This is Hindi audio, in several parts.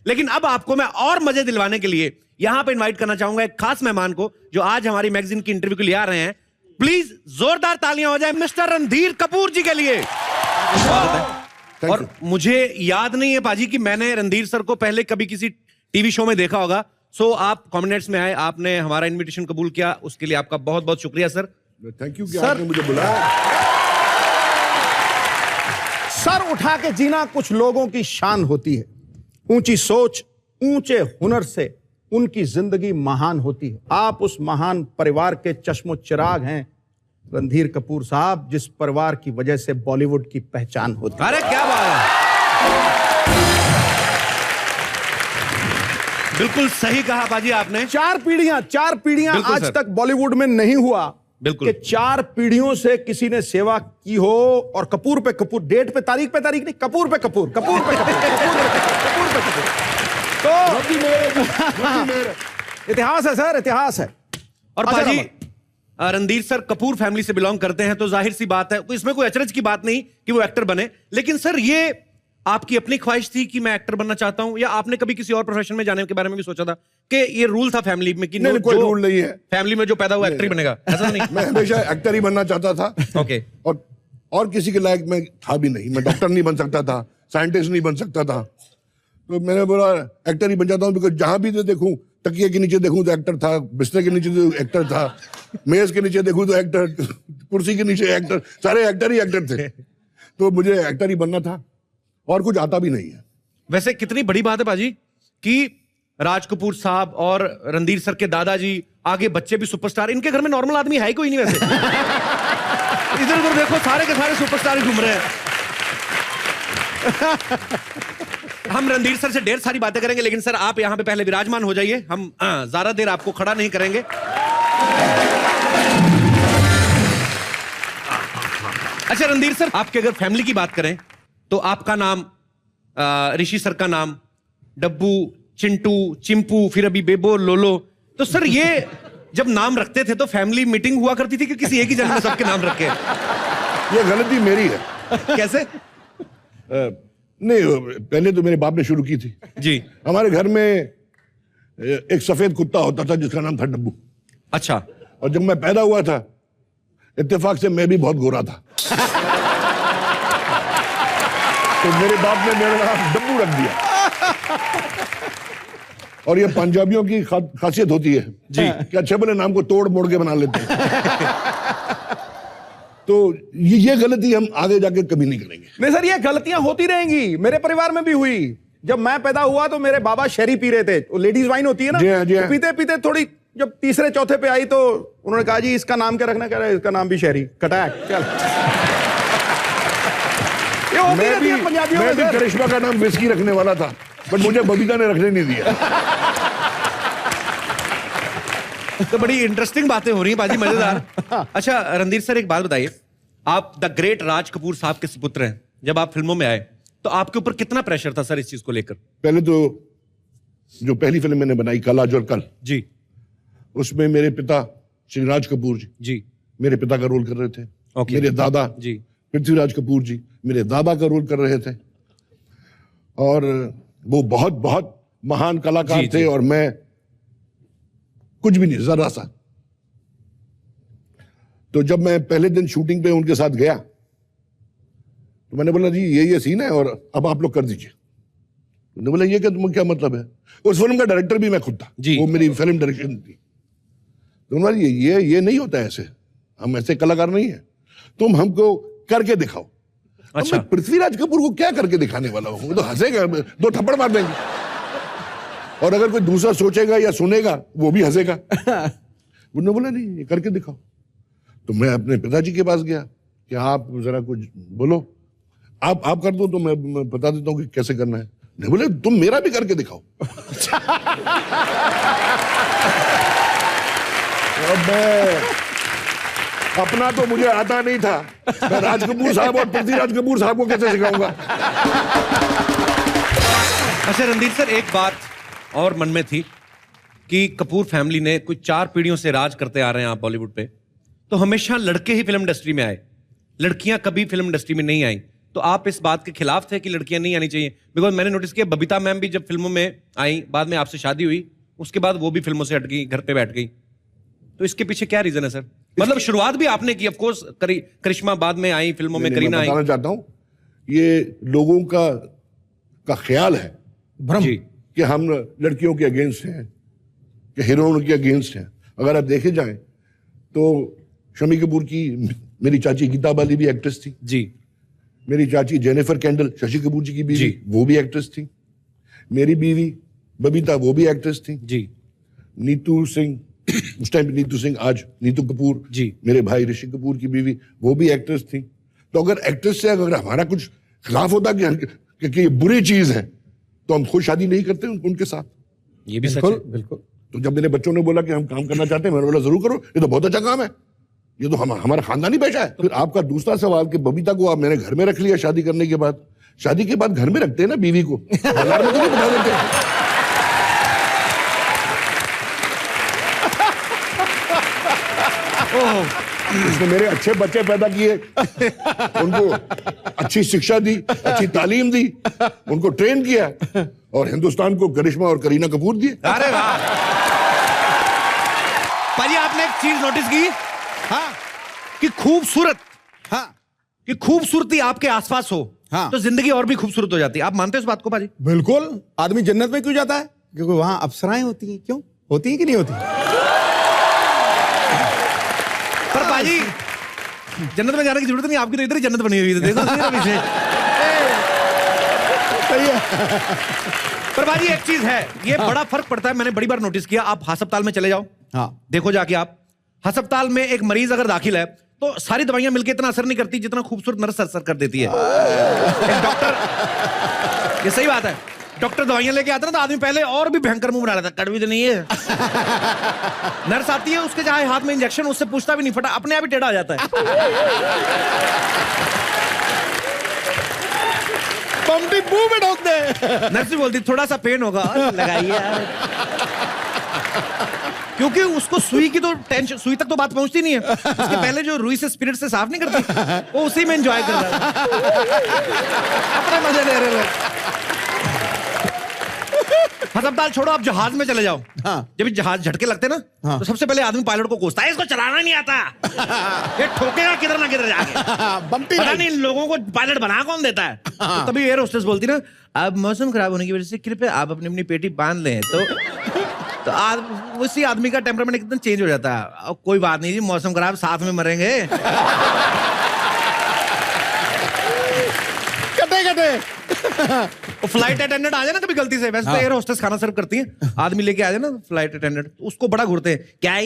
लेकिन अब आपको मैं और मजे दिलवाने के लिए यहां पे इनवाइट करना चाहूंगा एक खास मेहमान को जो आज हमारी मैगजीन की इंटरव्यू के लिए आ रहे हैं। प्लीज जोरदार तालियां हो जाए मिस्टर रणधीर कपूर जी के लिए। और मुझे याद नहीं है पाजी कि मैंने रणधीर सर को पहले कभी किसी टीवी शो में देखा होगा। सो आप कॉम्बिनेट्स में आए, आपने हमारा इनविटेशन कबूल किया, उसके लिए आपका बहुत बहुत शुक्रिया सर। थैंक यू कि आपने मुझे बुलाया। सर उठा के जीना कुछ लोगों की शान होती है। ऊंची सोच, ऊंचे हुनर से उनकी जिंदगी महान होती है। आप उस महान परिवार के चश्मो चिराग हैं रणधीर कपूर साहब, जिस परिवार की वजह से बॉलीवुड की पहचान होती है। अरे क्या बात है, बिल्कुल सही कहा पाजी आपने। चार पीढ़ियां आज सर। तक बॉलीवुड में नहीं हुआ बिल्कुल कि 4 पीढ़ियों से किसी ने सेवा की हो और कपूर पे कपूर, डेट पे तारीख नहीं, कपूर पे कपूर, कपूर पे कपूर, कपूर पे कपूर। तो इतिहास है सर, इतिहास है। और पाजी रणधीर सर कपूर फैमिली से बिलोंग करते हैं तो जाहिर सी बात है, इसमें कोई अचरज की बात नहीं कि वो एक्टर बने। लेकिन सर ये आपकी अपनी ख्वाहिश थी कि मैं एक्टर बनना चाहता हूं, या आपने कभी किसी और प्रोफेशन में जाने के बारे में भी सोचा था कि ये रूल था फैमिली में कि नहीं, कोई रूल नहीं है। फैमिली में जो पैदा हुआ एक्टर ही बनेगा, ऐसा नहीं? मैं हमेशा एक्टर ही बनना चाहता था। ओके। और किसी के लायक मैं था भी नहीं। मैं डॉक्टर नहीं बन सकता था, साइंटिस्ट नहीं बन सकता था। तो मैंने बोला एक्टर ही बन जाता हूँ, बिकॉज जहां भी तो देखूं, तकिए के नीचे देखूं तो एक्टर था, बिस्तर के नीचे तो एक्टर था, मेज के नीचे देखूं तो एक्टर, कुर्सी के नीचे एक्टर, सारे एक्टर ही एक्टर थे। तो मुझे एक्टर ही बनना था और कुछ आता भी नहीं है। वैसे कितनी बड़ी बात है पाजी कि राज कपूर साहब और रणधीर सर के दादाजी, आगे बच्चे भी सुपरस्टार। इनके घर में नॉर्मल आदमी है कोई नहीं वैसे। इधर उधर देखो, सारे के सारे सुपरस्टार ही घूम रहे हैं। हम रणधीर सर से ढेर सारी बातें करेंगे, लेकिन सर आप यहां पे पहले विराजमान हो जाइए। हम ज्यादा देर आपको खड़ा नहीं करेंगे। अच्छा रणधीर सर, आपके अगर फैमिली की बात करें तो आपका नाम, ऋषि सर का नाम, डब्बू, चिंटू, चिंपू, फिर अभी बेबो, लोलो। तो सर ये जब नाम रखते थे तो फैमिली मीटिंग हुआ करती थी कि किसी एक ही जन ने सबके नाम रखे? ये गलती मेरी है। कैसे? नहीं, पहले तो मेरे बाप ने शुरू की थी जी। हमारे घर में एक सफेद कुत्ता होता था जिसका नाम था डब्बू। अच्छा। और जब मैं पैदा हुआ था, इत्तेफाक से मैं भी बहुत गोरा था। तो मेरे बाप ने मेरा नाम डब्बू रख दिया। और ये पंजाबियों की खासियत होती है जी कि अच्छे भले नाम को तोड़ मोड़ के बना लेते हैं। तो ये गलती हम आगे जाके कभी नहीं करेंगे। नहीं सर, ये गलतियां होती रहेंगी। मेरे परिवार में भी हुई। जब मैं पैदा हुआ तो मेरे बाबा शहरी पी रहे थे, वो लेडीज वाइन होती है ना, तो पीते पीते थोड़ी, जब तीसरे चौथे पे आई तो उन्होंने कहा जी इसका नाम क्या रखना, कह रहा है इसका नाम भी शहरी, कटाक। चल। मैं भी करिश्मा का नाम विस्की रखने वाला था, बट मुझे बबीता ने रखने नहीं दिया। तो बड़ी इंटरेस्टिंग बातें हो रही हैं बाजी, मजेदार। अच्छा रणधीर सर, एक बात बताइए, आप द ग्रेट राज कपूर साहब के सुपुत्र हैं। जब आप फिल्मों में आए तो आपके ऊपर कितना प्रेशर था सर इस चीज को लेकर? पहले तो जो पहली फिल्म मैंने बनाई कल आज और कल जी, उसमें मेरे पिता श्री राज कपूर जी मेरे पिता का रोल कर रहे थे। Okay. मेरे दादा जी पृथ्वीराज कपूर जी मेरे दादा का रोल कर रहे थे। और वो बहुत बहुत महान कलाकार थे और मैं कुछ भी नहीं, जरा सा। तो जब मैं पहले दिन शूटिंग पे उनके साथ गया तो मैंने बोला जी ये सीन है और अब आप लोग कर दीजिए। उन्होंने बोला ये क्या मतलब है? उस फिल्म का डायरेक्टर भी मैं खुद था, वो मेरी फिल्म डायरेक्शन थी। तो उन्होंने ये नहीं होता ऐसे, हम ऐसे कलाकार नहीं है, तुम हमको करके दिखाओ। अच्छा। मैं पृथ्वीराज कपूर को क्या करके दिखाने वाला हूं? वो तो हंसेगा, 2 थप्पड़ मार देंगे। और अगर कोई दूसरा सोचेगा या सुनेगा वो भी हंसेगा। उन्होंने बोला नहीं, ये करके दिखाओ। तो मैं अपने पिताजी के पास गया कि आप जरा कुछ बोलो, आप कर दो तो मैं बता देता हूं कि कैसे करना है। नहीं बोले तुम मेरा भी करके दिखाओ। अब अपना तो मुझे आता नहीं था, मैं राज कपूर साहब और पृथ्वीराज कपूर साहब को कैसे सिखाऊंगा? अच्छा रणधीर सर, एक बात और मन में थी कि कपूर फैमिली ने कुछ 4 पीढ़ियों से राज करते आ रहे हैं आप बॉलीवुड पे, तो हमेशा लड़के ही फिल्म इंडस्ट्री में आए, लड़कियां कभी फिल्म इंडस्ट्री में नहीं आई। तो आप इस बात के खिलाफ थे कि लड़कियां नहीं आनी चाहिए? बिकॉज मैंने नोटिस किया बबीता मैम भी जब फिल्मों में आई, बाद में आपसे शादी हुई, उसके बाद वो भी फिल्मों से हट गई, घर पे बैठ गई। तो इसके पीछे क्या रीजन है सर? मतलब शुरुआत भी आपने की, ऑफ कोर्स करिश्मा बाद में आई फिल्मों में, करीना आई। बताना चाहता हूं, ये लोगों का ख्याल है भ्रम कि हम लड़कियों के अगेंस्ट हैं, कि हीरोइन के अगेंस्ट हैं। अगर आप देखे जाएं तो शमी कपूर की मेरी चाची गीता बाली भी एक्ट्रेस थी जी, मेरी चाची जेनिफर कैंडल, शशि कपूर जी की बीवी, वो भी एक्ट्रेस थी। मेरी बीवी बबीता, वो भी एक्ट्रेस थी जी। नीतू सिंह, उस टाइम नीतू सिंह, आज नीतू कपूर जी, मेरे भाई ऋषि कपूर की बीवी, वो भी एक्ट्रेस थी। तो अगर एक्ट्रेस से अगर हमारा कुछ खिलाफ होता कि ये बुरी चीज है, तो हम खुद शादी नहीं करते उनके साथ। ये भी सच है। बिल्कुल। तो जब मेरे बच्चों ने बोला कि हम काम करना चाहते हैं, मैंने बोला जरूर करो, ये तो बहुत अच्छा काम है, ये तो हमारा खानदानी पेशा है। फिर आपका दूसरा सवाल कि बबीता को आप मैंने घर में रख लिया शादी करने के बाद। शादी के बाद घर में रखते हैं ना बीवी को, बाजार में तो नहीं बता देते। उसने मेरे अच्छे बच्चे पैदा किए, उनको अच्छी शिक्षा दी, अच्छी तालीम दी, उनको ट्रेन किया, और हिंदुस्तान को करिश्मा और करीना कपूर दिए। अरे वाह पाजी, आपने एक चीज नोटिस की? हाँ कि खूबसूरत, हाँ कि खूबसूरती आपके आसपास हो, हाँ, तो जिंदगी और भी खूबसूरत हो जाती है। आप मानते हो इस बात को पाजी? बिल्कुल। आदमी जन्नत में क्यों जाता है? क्योंकि वहां अप्सराएं होती हैं। क्यों होती हैं कि नहीं होती? पर पाजी जन्नत में जाने की जरूरत नहीं, आपकी तो इधर ही जन्नत बनी हुई है, देखो तो पीछे। पर बाजी एक चीज है, ये बड़ा फर्क पड़ता है, मैंने बड़ी बार नोटिस किया। आप अस्पताल में चले जाओ, हाँ, देखो जाके आप अस्पताल में एक मरीज अगर दाखिल है तो सारी दवाइयां मिलकर इतना असर नहीं करती जितना खूबसूरत नर्स असर कर देती है। एक डॉक्टर, ये सही बात है, डॉक्टर दवाइयां लेके आता ना तो आदमी पहले और भी भयंकर मुंह बना लेता, कड़वी तो नहीं है। नर्स आती है, उसके चाहे हाथ में इंजेक्शन, उससे पूछता भी नहीं, फटा अपने आप ही टेढ़ा आ जाता है। पंपटी मुंह में ठोक दे। नर्स भी बोलती थोड़ा सा पेन होगा, लगाइए। क्योंकि उसको सुई की तो टेंशन, सुई तक तो बात पहुंचती नहीं है, उसके पहले जो रुई से स्पिरिट से साफ नहीं करती, वो उसी में एंजॉय कर रहा है, अपने मजे ले रहे लोग। अस्पताल छोड़ो, आप जहाज में चले जाओ, हाँ, जब जहाज झटके लगते ना, हाँ, तो सबसे पहले आदमी पायलट को कोसता है, इसको चलाना नहीं आता, ये ठोकेगा किधर ना किधर जाके, पता नहीं इन लोगों को पायलट बना कौन देता है। तो तभी एयर होस्टेस बोलती ना, अब मौसम खराब होने की वजह से कृपया आप अपनी अपनी पेटी बांध लें। तो उसी आदमी का टेम्परामेंट एकदम चेंज हो जाता है। कोई बात नहीं जी, मौसम खराब, साथ में मरेंगे। कटे फ्लाइट अटेंडेंट आ जाए ना कभी गलती से, वैसे तो एयर होस्टेस खाना सर्व करती है, आदमी लेके आ जाए ना फ्लाइट अटेंडेंट, उसको बड़ा घूरते हैं, क्या है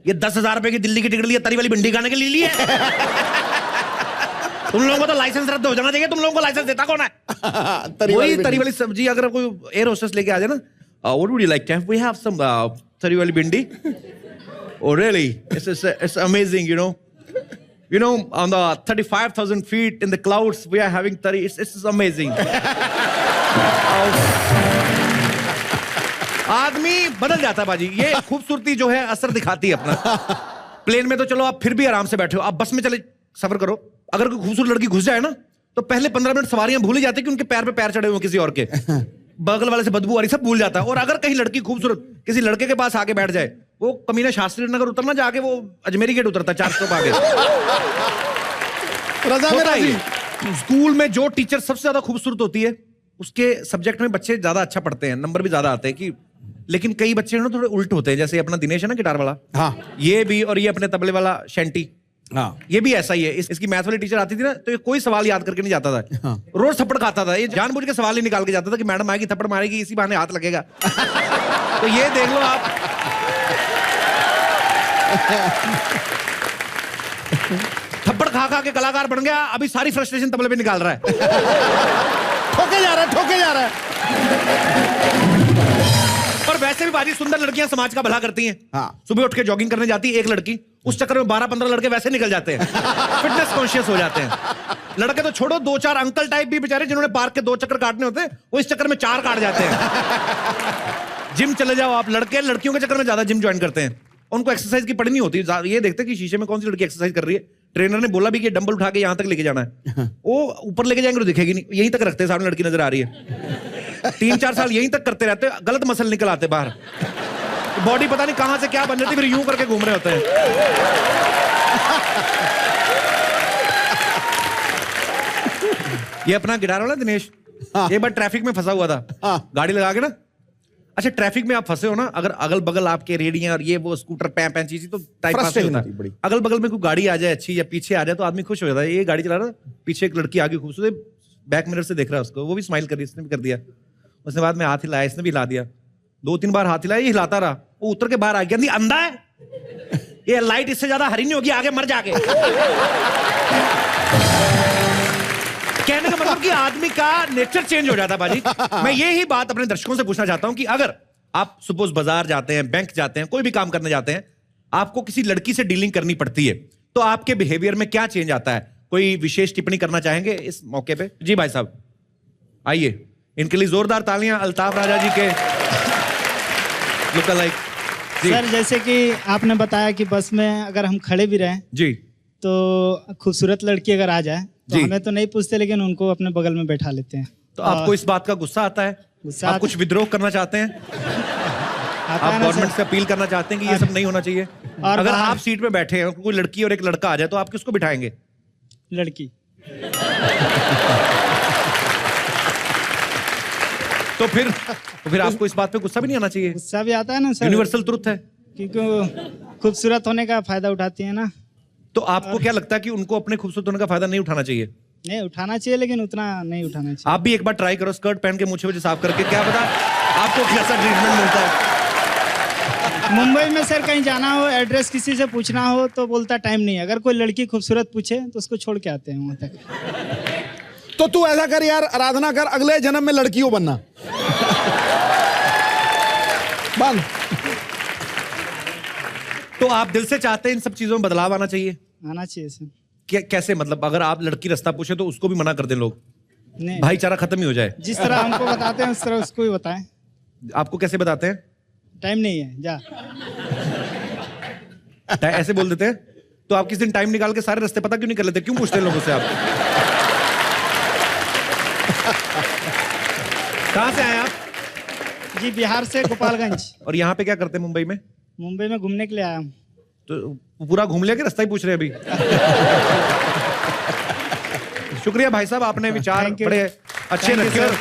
ये 10,000 रुपए की दिल्ली की टिकट ली है, तरी वाली भिंडी खाने के लिए ली है। तुम लोगों को तो लाइसेंस रद्द हो जाना चाहिए, तुम लोगों को लाइसेंस देता कौन है? वही तरी वाली सब्जी अगर कोई एयर होस्टेस लेके आ जाए ना, what would you like to have? We have some tari wali bindi. Oh really? It's amazing, you know. You know, on the 35,000 feet in the clouds, we are having tari. It's amazing. आदमी बदल जाता है बाजी, ये खूबसूरती जो है असर दिखाती है अपना। प्लेन में तो चलो आप फिर भी आराम से बैठे हो, आप बस में चले सफर करो, अगर कोई खूबसूरत लड़की घुस जाए ना तो पहले 15 मिनट सवारियां भूल ही जाती कि उनके पैर पे पैर चढ़े हुए किसी और के, बगल वाले से बदबू आ रही, सब भूल जाता है। और अगर कहीं लड़की खूबसूरत किसी लड़के के पास आके बैठ जाए, वो कमीना शास्त्री नगर उतरना, जाके वो अजमेरी गेट उतरता 4 स्टॉप आगे। स्कूल में जो टीचर सबसे ज्यादा खूबसूरत होती है, उसके सब्जेक्ट में बच्चे ज्यादा अच्छा पढ़ते हैं, नंबर भी ज्यादा आते हैं। कि लेकिन कई बच्चे ना थोड़े उल्ट होते हैं, जैसे अपना दिनेश है ना गिटार वाला, हाँ, ये भी, और ये अपने तबले वाला शैंटी, हाँ, ये भी ऐसा ही है। इसकी मैथ वाली टीचर आती थी ना, तो ये कोई सवाल याद करके नहीं जाता था, हाँ, रोज थप्पड़ खाता था, ये जानबूझ के सवाल ही निकाल के जाता था कि मैडम आएगी थप्पड़ मारेगी, इसी बहाने हाथ लगेगा। तो ये देख लो आप, थप्पड़ खा खा के कलाकार बन गया, अभी सारी फ्रस्ट्रेशन तबले पे निकाल रहा है। ठोके जा रहा है, ठोके जा रहा है। और वैसे भी बाजी सुंदर लड़कियां समाज का भला करती हैं। हाँ, सुबह उठ के जॉगिंग करने जाती है एक लड़की, उस चक्कर में 12-15 लड़के वैसे निकल जाते हैं, फिटनेस कॉन्शियस हो जाते हैं। लड़के तो छोड़ो, 2-4 अंकल टाइप भी बेचारे जिन्होंने पार्क के 2 चक्कर काटने होते हैं, वो इस चक्कर में 4 काट जाते हैं। जिम चले जाओ आप, लड़के लड़कियों के चक्कर में ज्यादा जिम ज्वाइन करते हैं, उनको एक्सरसाइज की पड़ी नहीं होती, ये देखते कि शीशे में कौन सी लड़की एक्सरसाइज कर रही है, ट्रेनर ने बोला भी कि डंबल उठा के यहां तक लेके जाना है, वो ऊपर लेके जाएंगे तो दिखेगी नहीं, यहीं तक रखते हैं, सामने लड़की नजर आ रही है। 3-4 साल यहीं तक करते रहते, गलत मसल निकल आते बाहर, बॉडी पता नहीं कहां से क्या बन जाती, फिर यूं करके घूम रहे होते हैं। ये अपना गिटार वाला दिनेश एक बार ट्रैफिक में फंसा हुआ था, गाड़ी लगा के ना। अच्छा, ट्रैफिक में आप फंसे हो ना, अगर अगल बगल आपके रेडियां और ये वो स्कूटर पैं चीज तो टाइम पास नहीं होता। अगल बगल में कोई गाड़ी आ जाए अच्छी या पीछे आ जाए तो आदमी खुश हो जाता है। ये गाड़ी चला रहा, पीछे एक लड़की आगे खूबसूरत बैक मिरर से देख रहा है उसको, वो भी स्माइल कर रही है, इसने भी कर दिया। उसने बाद में हाथ हिलाया, इसने भी हिला दिया, 2-3 बार हाथ हिलाया, ये हिलाता रहा, वो उतर के बाहर आ गया, अंधा है ये, लाइट इससे ज्यादा हरी नहीं होगी, आगे मर जाके। कहने का मतलब कि आदमी का नेचर चेंज हो जाता है बाजी। मैं यही बात अपने दर्शकों से पूछना चाहता हूं कि अगर आप सपोज बाजार जाते हैं, बैंक जाते हैं, कोई भी काम करने जाते हैं, आपको किसी लड़की से डीलिंग करनी पड़ती है, तो आपके बिहेवियर में क्या चेंज आता है? कोई विशेष टिप्पणी करना चाहेंगे इस मौके पे? जी भाई साहब आइए, इनके लिए जोरदार तालियां अल्ताफ राजा जी के लुक अलाइक। सर जैसे कि आपने बताया कि बस में अगर हम खड़े भी रहें जी तो खूबसूरत लड़की अगर आ जाए तो जी। हमें तो नहीं पूछते, लेकिन उनको अपने बगल में बैठा लेते हैं। तो आपको इस बात का गुस्सा आता है? गुस्सा आप आता- कुछ विद्रोह करना चाहते हैं? आता आप है ना गवर्नमेंट सर? से अपील करना चाहते हैं कि ये सब नहीं होना चाहिए? और अगर बाहर- आप सीट पे बैठे हैं, कोई लड़की और एक लड़का आ जाए तो आप किसको बिठाएंगे? लड़की। तो फिर आपको इस बात पे गुस्सा भी नहीं आना चाहिए? गुस्सा भी आता है ना सर, यूनिवर्सल ट्रुथ है। क्योंकि वो खूबसूरत होने का फायदा उठाती है ना। तो आपको क्या लगता है कि उनको अपने खूबसूरत होने का फायदा नहीं उठाना चाहिए? नहीं उठाना चाहिए, लेकिन उतना नहीं उठाना चाहिए। आप भी एक बार ट्राई करो, स्कर्ट पहन के मुझे साफ करके, क्या पता आपको कैसा ट्रीटमेंट मिलता है। मुंबई में सर कहीं जाना हो, एड्रेस किसी से पूछना हो तो बोलता टाइम नहीं है। अगर कोई लड़की खूबसूरत पूछे तो उसको छोड़ के आते हैं वहां तक। तो तू ऐसा कर यार, आराधना कर, अगले जन्म में लड़कियों बनना। बंद। तो आप दिल से चाहते हैं इन सब चीजों में बदलाव आना चाहिए? आना चाहिए सर। कैसे? मतलब अगर आप लड़की रास्ता पूछे तो उसको भी मना कर दें लोग, नहीं, भाईचारा खत्म ही हो जाए? जिस तरह हमको बताते हैं उस तरह उसको भी बताएं। आपको कैसे बताते हैं? टाइम नहीं है जा। ऐसे बोल देते हैं? तो आप किस दिन टाइम निकाल के सारे रास्ते पता क्यों नहीं कर लेते? क्यों पूछते हैं लोगों से आप? कहां से आए आप? जी बिहार से, गोपालगंज। और यहाँ पे क्या करते हैं मुंबई में? मुंबई में घूमने के लिए आया हूँ। तो पूरा घूम लिया कि रास्ता ही पूछ रहे हैं अभी? शुक्रिया भाई साहब, आपने विचार Thank you. बड़े अच्छे Thank you, रखे। sir.